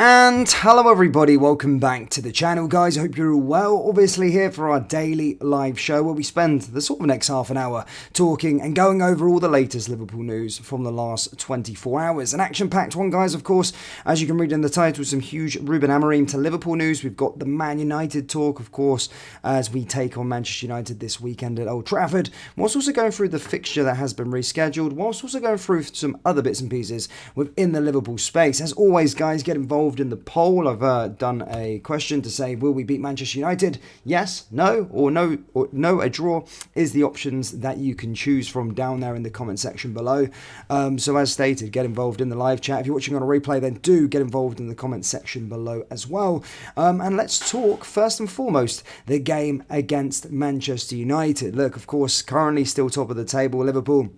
And hello everybody, welcome back to the channel guys. I hope you're all well. Obviously here for our daily live show where we spend the sort of next half an hour talking and going over all the latest Liverpool news from the last 24 hours. An action-packed one guys, of course, as you can read in the title, some huge Ruben Amorim to Liverpool news. We've got the Man United talk, of course, as we take on Manchester United this weekend at Old Trafford. Whilst also going through the fixture that has been rescheduled, whilst also going through some other bits and pieces within the Liverpool space. As always guys, get involved in the poll. I've done a question to say, will we beat Manchester United? Yes, no, or no, a draw is the options that you can choose from down there in the comment section below. So as stated, get involved in the live chat. If you're watching on a replay, then do get involved in the comment section below as well. And let's talk first and foremost the game against Manchester United. Look, of course, currently still top of the table, Liverpool.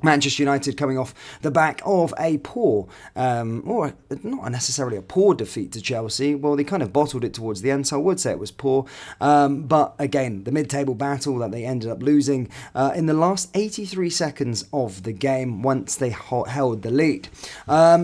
Manchester United coming off the back of a poor, or not necessarily a poor defeat to Chelsea. Well, they kind of bottled it towards the end, so I would say it was poor. But again, the mid-table battle that they ended up losing in the last 83 seconds of the game once they held the lead.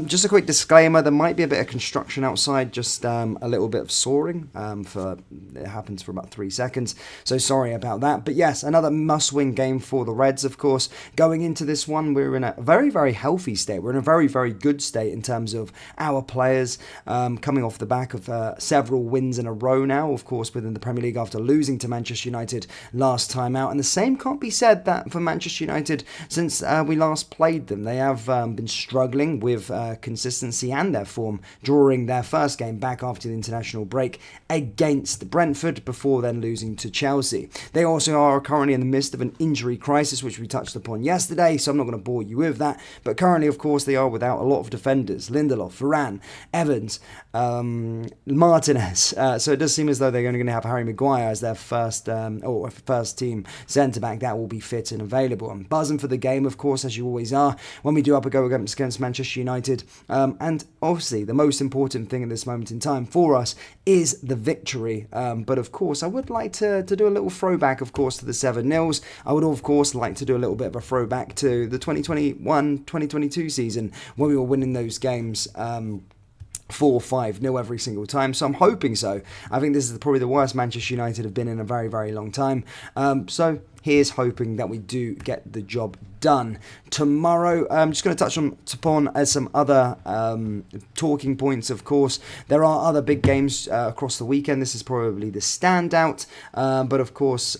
Just a quick disclaimer, there might be a bit of construction outside, just a little bit of soaring. It happens for about 3 seconds, so sorry about that. But yes, another must-win game for the Reds, of course. Going into this one, we're in a very, very healthy state. We're in a very, very good state in terms of our players coming off the back of several wins in a row now, of course, within the Premier League after losing to Manchester United last time out. And the same can't be said that for Manchester United since we last played them. They have been struggling with consistency and their form, drawing their first game back after the international break against Brentford before then losing to Chelsea. They also are currently in the midst of an injury crisis, which we touched upon yesterday, so I'm not going to bore you with that. But currently, of course, they are without a lot of defenders. Lindelof, Varane, Evans, Martinez. So it does seem as though they're only going to have Harry Maguire as their first team centre-back. That will be fit and available. I'm buzzing for the game, of course, as you always are, when we do up a go against Manchester United. And obviously, the most important thing at this moment in time for us is the victory. But of course, I would like to do a little throwback, of course, to the 7-0s. I would, of course, like to do a little bit of a throwback to the 2021-2022 season when we were winning those games 4-5-0 every single time. So I'm hoping so. I think this is probably the worst Manchester United have been in a very, very long time. So here's hoping that we do get the job done tomorrow. I'm just going to touch upon some other talking points, of course. There are other big games across the weekend. This is probably the standout. But of course,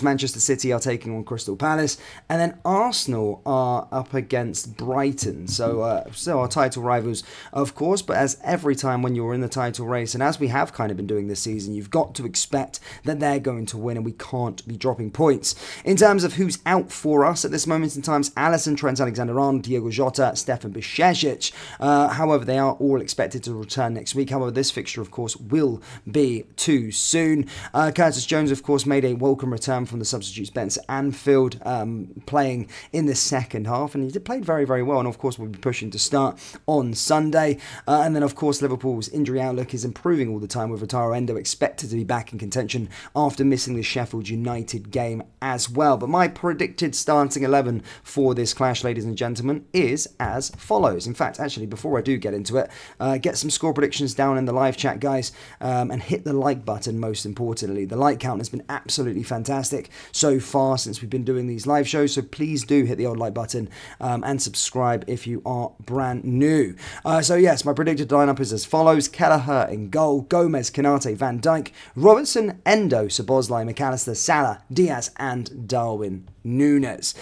Manchester City are taking on Crystal Palace, and then Arsenal are up against Brighton. So our title rivals, of course, but as every time when you're in the title race, and as we have kind of been doing this season, you've got to expect that they're going to win, and we can't be dropping points. In terms of who's out for us at this moment in time, Alisson, Trent Alexander-Arnold, Diogo Jota, Stefan Bajcetic. However, they are all expected to return next week. However, this fixture, of course, will be too soon. Curtis Jones, of course, made a welcome return from the substitutes bench at Anfield, playing in the second half, and he played very, very well, and of course we'll be pushing to start on Sunday. And then of course Liverpool's injury outlook is improving all the time, with Wataru Endo expected to be back in contention after missing the Sheffield United game as well. But my predicted starting 11 for this clash, ladies and gentlemen, is as follows. In fact, actually, before I do get into it, get some score predictions down in the live chat, guys, and hit the like button. Most importantly, the like count has been absolutely fantastic so far since we've been doing these live shows, so please do hit the old like button and subscribe if you are brand new. So yes, my predicted lineup is as follows: Kelleher in goal, Gomez, Konate, Van Dijk, Robertson, Endo, Szoboszlai, McAllister, Salah, Diaz and Darwin Núñez.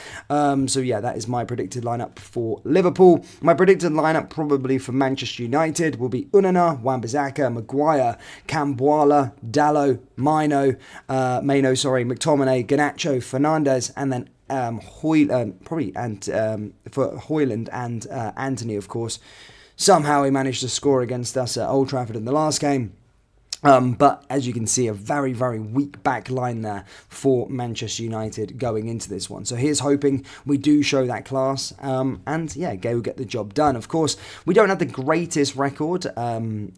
So yeah, that is my predicted lineup for Liverpool. My predicted lineup probably for Manchester United will be Unana, Wan-Bissaka, Maguire, Cambuala, Dalot, Maino, McTominay, Garnacho, Fernandes, and then for Højlund and Anthony, of course. Somehow he managed to score against us at Old Trafford in the last game. But as you can see, a very, very weak back line there for Manchester United going into this one. So here's hoping we do show that class and, yeah, go get the job done. Of course, we don't have the greatest record.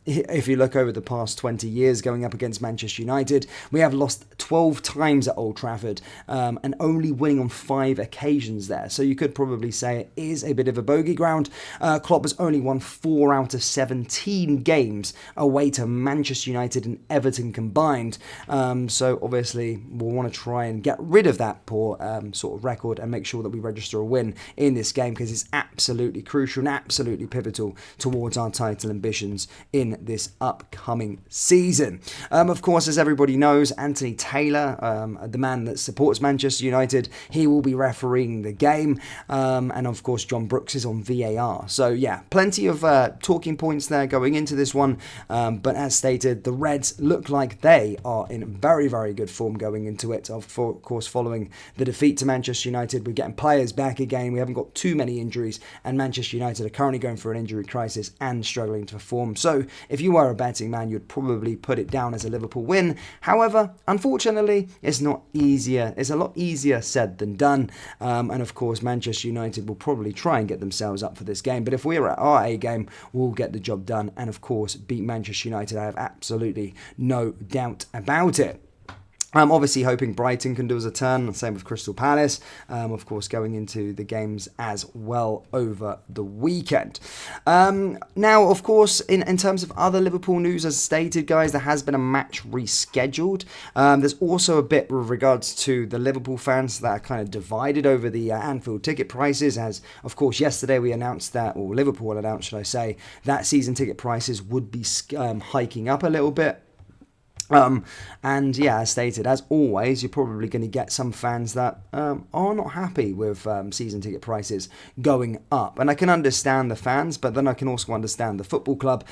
If you look over the past 20 years going up against Manchester United, we have lost 12 times at Old Trafford and only winning on 5 occasions there. So you could probably say it is a bit of a bogey ground. Klopp has only won 4 out of 17 games away to Manchester United and Everton combined, so obviously we'll want to try and get rid of that poor sort of record and make sure that we register a win in this game, because it's absolutely crucial and absolutely pivotal towards our title ambitions in this upcoming season. Of course, as everybody knows, Anthony Taylor, the man that supports Manchester United, he will be refereeing the game, and of course John Brooks is on VAR. So yeah, plenty of talking points there going into this one, but as stated, the Reds look like they are in very, very good form going into it. Of course, following the defeat to Manchester United, we're getting players back again. We haven't got too many injuries, and Manchester United are currently going through an injury crisis and struggling to perform. So if you were a betting man, you'd probably put it down as a Liverpool win. However, unfortunately, it's not easier. It's a lot easier said than done. And of course, Manchester United will probably try and get themselves up for this game. But if we're at our A game, we'll get the job done and, of course, beat Manchester United. I have absolutely no doubt about it. I'm obviously hoping Brighton can do us a turn, same with Crystal Palace, of course going into the games as well over the weekend. Now, of course, in terms of other Liverpool news, as stated, guys, there has been a match rescheduled. There's also a bit with regards to the Liverpool fans that are kind of divided over the Anfield ticket prices, as, of course, yesterday we announced that, or Liverpool announced, should I say, that season ticket prices would be hiking up a little bit. And yeah, as stated, as always, you're probably going to get some fans that are not happy with season ticket prices going up. And I can understand the fans, but then I can also understand the football club.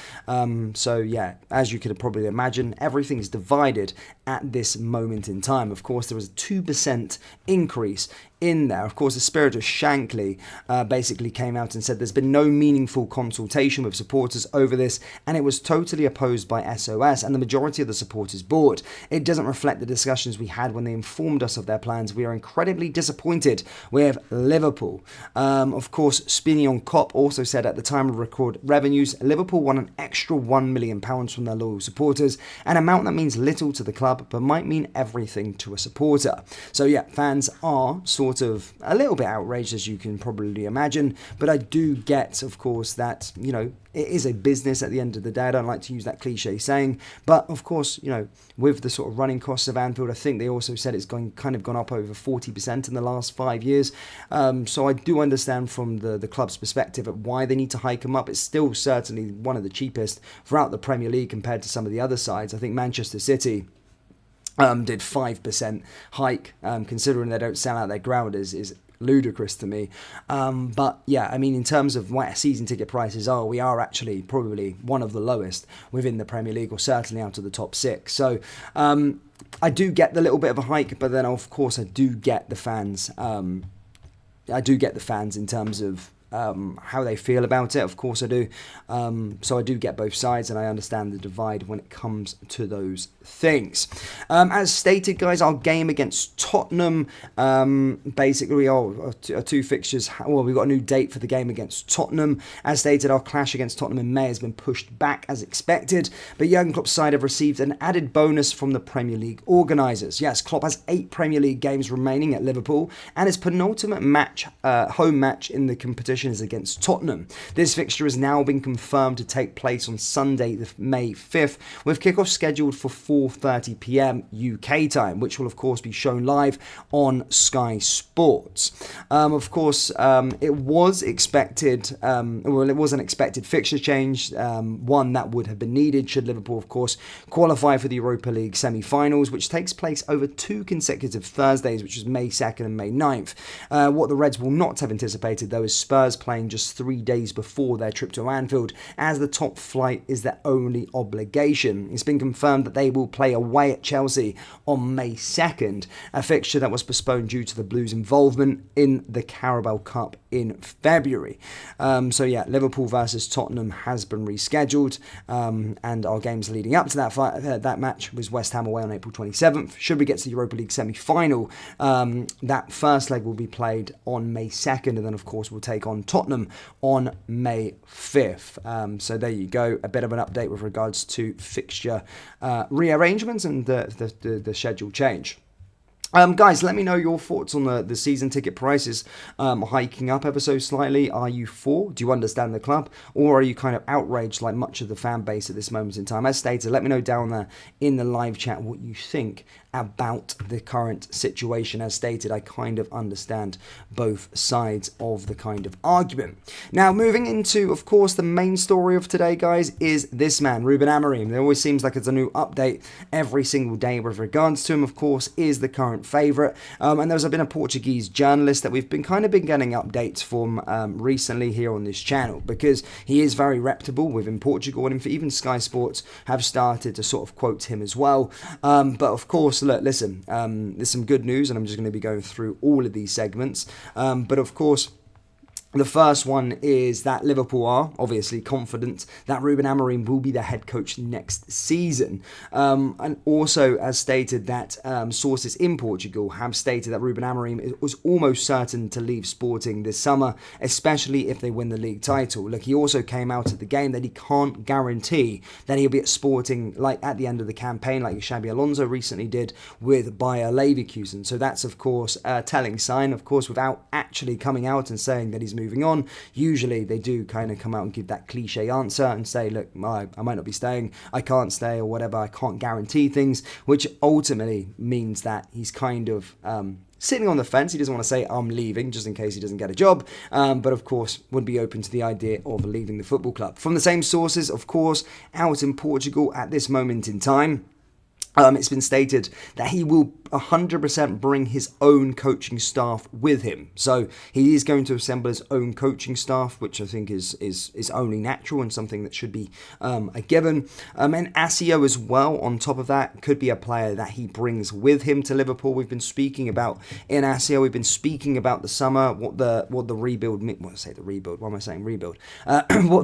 So yeah, as you could probably imagine, everything is divided at this moment in time. Of course, there was a 2% increase in there. Of course, the spirit of Shankly basically came out and said there's been no meaningful consultation with supporters over this, and it was totally opposed by SOS and the majority of the supporters board. It doesn't reflect the discussions we had when they informed us of their plans. We are incredibly disappointed with Liverpool. Of course, Spinion Kopp also said at the time of record revenues, Liverpool won an extra £1 million from their loyal supporters, an amount that means little to the club but might mean everything to a supporter. So yeah, fans are sort of a little bit outraged, as you can probably imagine, but I do get, of course, that, you know, it is a business at the end of the day. I don't like to use that cliche saying, but of course, you know, with the sort of running costs of Anfield, I think they also said it's gone up over 40% in the last 5 years. So I do understand from the club's perspective at why they need to hike them up. It's still certainly one of the cheapest throughout the Premier League compared to some of the other sides. I think Manchester City did 5% hike, considering they don't sell out their ground is ludicrous to me. But yeah, I mean, in terms of what season ticket prices are, we are actually probably one of the lowest within the Premier League, or certainly out of the top 6. So I do get the little bit of a hike, but then of course I do get the fans. In terms of how they feel about it. Of course I do. So I do get both sides, and I understand the divide when it comes to those things. As stated, guys, our game against Tottenham, basically, our 2 fixtures, well, we've got a new date for the game against Tottenham. As stated, our clash against Tottenham in May has been pushed back as expected, but Jurgen Klopp's side have received an added bonus from the Premier League organisers. Yes, Klopp has 8 Premier League games remaining at Liverpool, and his penultimate match, home match in the competition is against Tottenham. This fixture has now been confirmed to take place on Sunday, May 5th, with kickoff scheduled for 4:30 p.m. UK time, which will of course be shown live on Sky Sports. Of course, it was expected, it was an expected fixture change, one that would have been needed should Liverpool, of course, qualify for the Europa League semi-finals, which takes place over 2 consecutive Thursdays, which is May 2nd and May 9th. What the Reds will not have anticipated, though, is Spurs Spurs playing just 3 days before their trip to Anfield, as the top flight is their only obligation. It's been confirmed that they will play away at Chelsea on May 2nd, a fixture that was postponed due to the Blues' involvement in the Carabao Cup in February. So yeah, Liverpool versus Tottenham has been rescheduled, and our games leading up to that match was West Ham away on April 27th. Should we get to the Europa League semi-final, that first leg will be played on May 2nd, and then of course we'll take on Tottenham on May 5th. So there you go, a bit of an update with regards to fixture rearrangements and the schedule change. Guys, let me know your thoughts on the season ticket prices hiking up ever so slightly. Are you for? Do you understand the club? Or are you kind of outraged like much of the fan base at this moment in time? As stated, let me know down there in the live chat what you think about the current situation. As stated, I kind of understand both sides of the kind of argument. Now, moving into, of course, the main story of today, guys, is this man, Ruben Amorim. There always seems like it's a new update every single day with regards to him, of course, is the current favourite. And there's been a Portuguese journalist that we've been getting updates from recently here on this channel, because he is very reputable within Portugal, and even Sky Sports have started to sort of quote him as well. But of course, look, listen, there's some good news, and I'm just going to be going through all of these segments. But of course, the first one is that Liverpool are obviously confident that Ruben Amorim will be the head coach next season. And also, as stated, that sources in Portugal have stated that Ruben Amorim was almost certain to leave Sporting this summer, especially if they win the league title. Look, he also came out at the game that he can't guarantee that he'll be at Sporting like at the end of the campaign, like Xabi Alonso recently did with Bayer Leverkusen. So that's, of course, a telling sign, of course, without actually coming out and saying that he's moving on. Usually they do kind of come out and give that cliche answer and say, look, I might not be staying, I can't stay, or whatever, I can't guarantee things, which ultimately means that he's kind of sitting on the fence. He doesn't want to say I'm leaving just in case he doesn't get a job, but of course would be open to the idea of leaving the football club. From the same sources, of course, out in Portugal at this moment in time, it's been stated that he will 100% bring his own coaching staff with him. So he is going to assemble his own coaching staff, which I think is only natural and something that should be a given. And Asio as well, on top of that, could be a player that he brings with him to Liverpool. We've been speaking about in Asio, we've been speaking about the summer, what the rebuild, what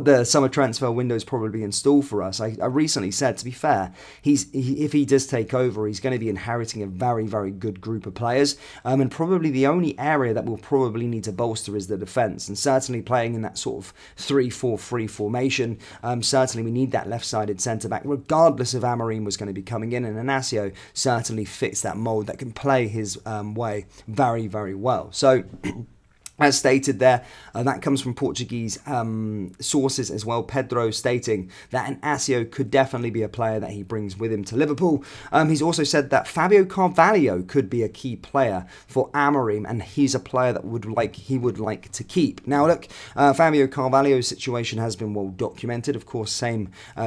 the summer transfer window is probably in store for us. I recently said, to be fair, if he does take over, he's going to be inheriting a very, very good group of players, and probably the only area that we'll probably need to bolster is the defence, and certainly playing in that sort of 3-4-3 formation, certainly we need that left-sided centre-back, regardless of Amorim was going to be coming in, and Inacio certainly fits that mould that can play his way very, very well. So as stated there, that comes from Portuguese sources as well. Pedro stating that Inacio could definitely be a player that he brings with him to Liverpool. He's also said that Fabio Carvalho could be a key player for Amorim, and he's a player that he would like to keep. Now, look, Fabio Carvalho's situation has been well documented. Of course,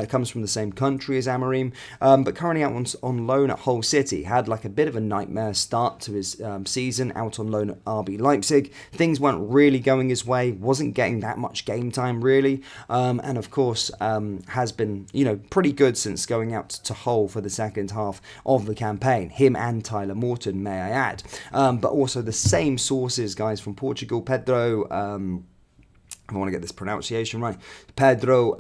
comes from the same country as Amorim, but currently out on loan at Hull City. Had like a bit of a nightmare start to his season out on loan at RB Leipzig. Things weren't really going his way, wasn't getting that much game time really, and of course has been pretty good since going out to Hull for the second half of the campaign. Him and Tyler Morton, may I add, but also the same sources, guys, from Portugal. Pedro, I want to get this pronunciation right. Pedro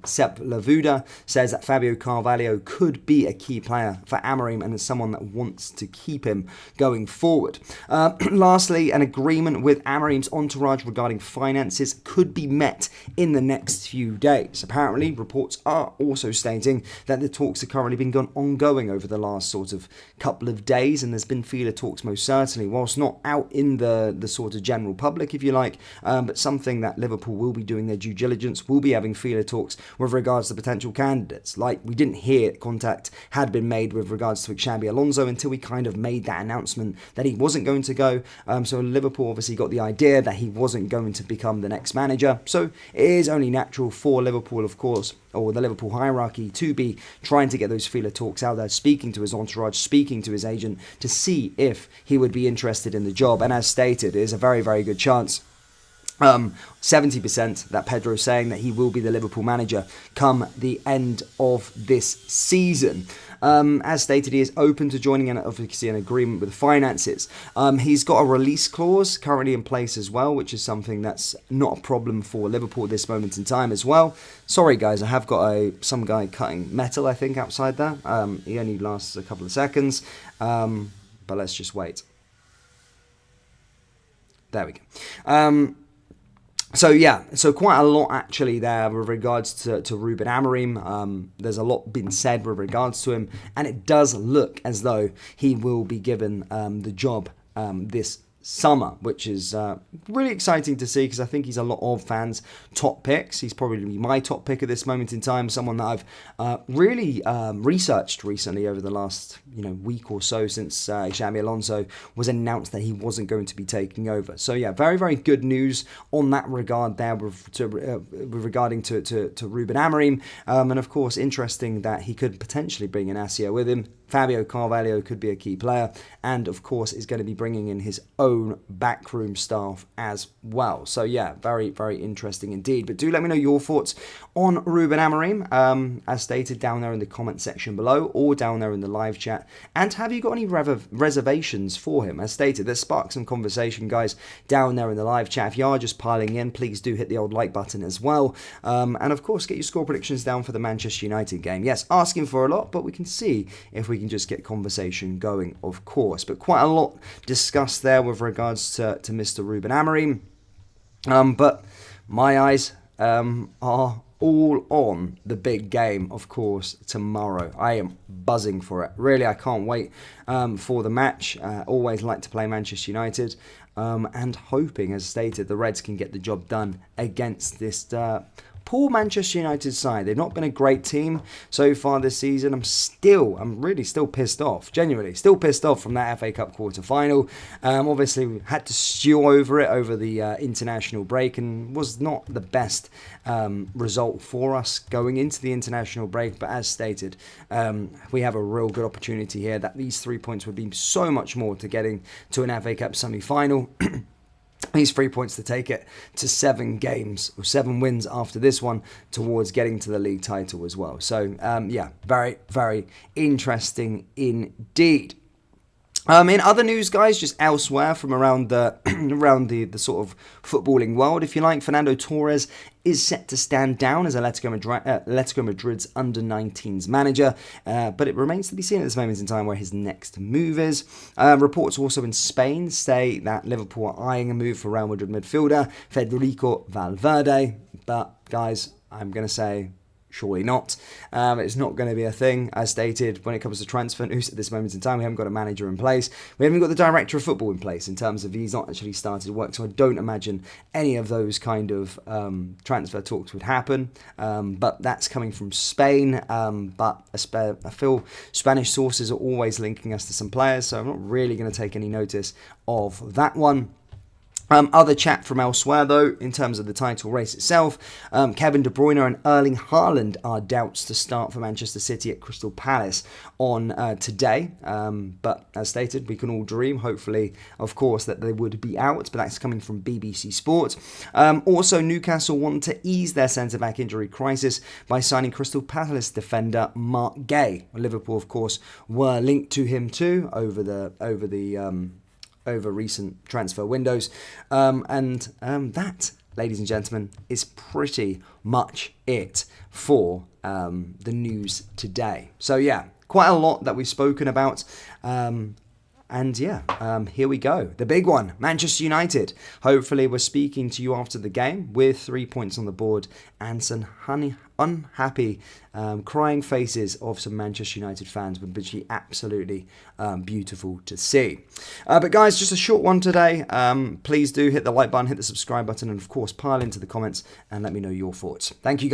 Sepulveda says that Fabio Carvalho could be a key player for Amorim and is someone that wants to keep him going forward. Lastly, an agreement with Amorim's entourage regarding finances could be met in the next few days. Apparently, reports are also stating that the talks have currently been ongoing over the last sort of couple of days, and there's been feeler talks most certainly, whilst not out in the sort of general public, if you like, but something that Liverpool will be doing their due diligence, will be having feeler talks with regards to potential candidates. Like, we didn't hear contact had been made with regards to Xabi Alonso until we kind of made that announcement that he wasn't going to go. So Liverpool obviously got the idea that he wasn't going to become the next manager. So it is only natural for Liverpool, of course, or the Liverpool hierarchy, to be trying to get those feeler talks out there, speaking to his entourage, speaking to his agent to see if he would be interested in the job. And as stated, it is a very, very good chance 70% that Pedro's saying that he will be the Liverpool manager come the end of this season. As stated, he is open to joining an agreement with finances. He's got a release clause currently in place as well, which is something that's not a problem for Liverpool at this moment in time as well. Sorry guys, I have got some guy cutting metal, I think, outside there. He only lasts a couple of seconds, but let's just wait. There we go. So quite a lot actually there with regards to Ruben Amorim. There's a lot been said with regards to him, and it does look as though he will be given the job this summer, which is really exciting to see, because I think he's a lot of fans' top picks. He's probably my top pick at this moment in time, someone that I've really researched recently over the last week or so, since Xabi Alonso was announced that he wasn't going to be taking over. So yeah, very, very good news on that regard there regarding to Ruben Amorim, and of course interesting that he could potentially bring in Asio with him. Fabio Carvalho could be a key player, and of course is going to be bringing in his own backroom staff as well. So yeah, very, very interesting indeed. But do let me know your thoughts on Ruben Amorim, as stated down there in the comment section below, or down there in the live chat. And have you got any reservations for him? As stated, let's spark some conversation, guys, down there in the live chat. If you are just piling in, please do hit the old like button as well. And of course, get your score predictions down for the Manchester United game. Yes, asking for a lot, but we can see if we can just get conversation going, of course. But quite a lot discussed there with regards to Mr. Ruben Amorim. But my eyes are all on the big game, of course, tomorrow. I am buzzing for it. Really, I can't wait for the match. Always like to play Manchester United. And hoping, as stated, the Reds can get the job done against this poor Manchester United side. They've not been a great team so far this season. I'm really still pissed off. Genuinely, still pissed off from that FA Cup quarter-final. Obviously, we had to stew over it over the international break, and was not the best result for us going into the international break. But as stated, we have a real good opportunity here, that these 3 points would be so much more to getting to an FA Cup semi-final. These 3 points to take it to 7 games, or 7 wins after this one, towards getting to the league title as well. So, yeah, very, very interesting indeed. In other news, guys, just elsewhere from around the the sort of footballing world, if you like, Fernando Torres is set to stand down as Atletico Madrid's under-19s manager, but it remains to be seen at this moment in time where his next move is. Reports also in Spain say that Liverpool are eyeing a move for Real Madrid midfielder Federico Valverde, but guys, I'm going to say surely not. It's not going to be a thing. As stated, when it comes to transfer news at this moment in time, we haven't got a manager in place. We haven't got the director of football in place, in terms of he's not actually started work. So I don't imagine any of those kind of transfer talks would happen. But that's coming from Spain. But I feel Spanish sources are always linking us to some players, so I'm not really going to take any notice of that one. Other chat from elsewhere, though, in terms of the title race itself. Kevin De Bruyne and Erling Haaland are doubts to start for Manchester City at Crystal Palace on today. But as stated, we can all dream, hopefully, of course, that they would be out. But that's coming from BBC Sport. Also, Newcastle want to ease their centre-back injury crisis by signing Crystal Palace defender Mark Gay. Liverpool, of course, were linked to him too over recent transfer windows. That, ladies and gentlemen, is pretty much it for the news today. So yeah, quite a lot that we've spoken about. Here we go. The big one, Manchester United. Hopefully we're speaking to you after the game with 3 points on the board and some unhappy, crying faces of some Manchester United fans, would be absolutely beautiful to see. But guys, just a short one today. Please do hit the like button, hit the subscribe button, and of course pile into the comments and let me know your thoughts. Thank you guys.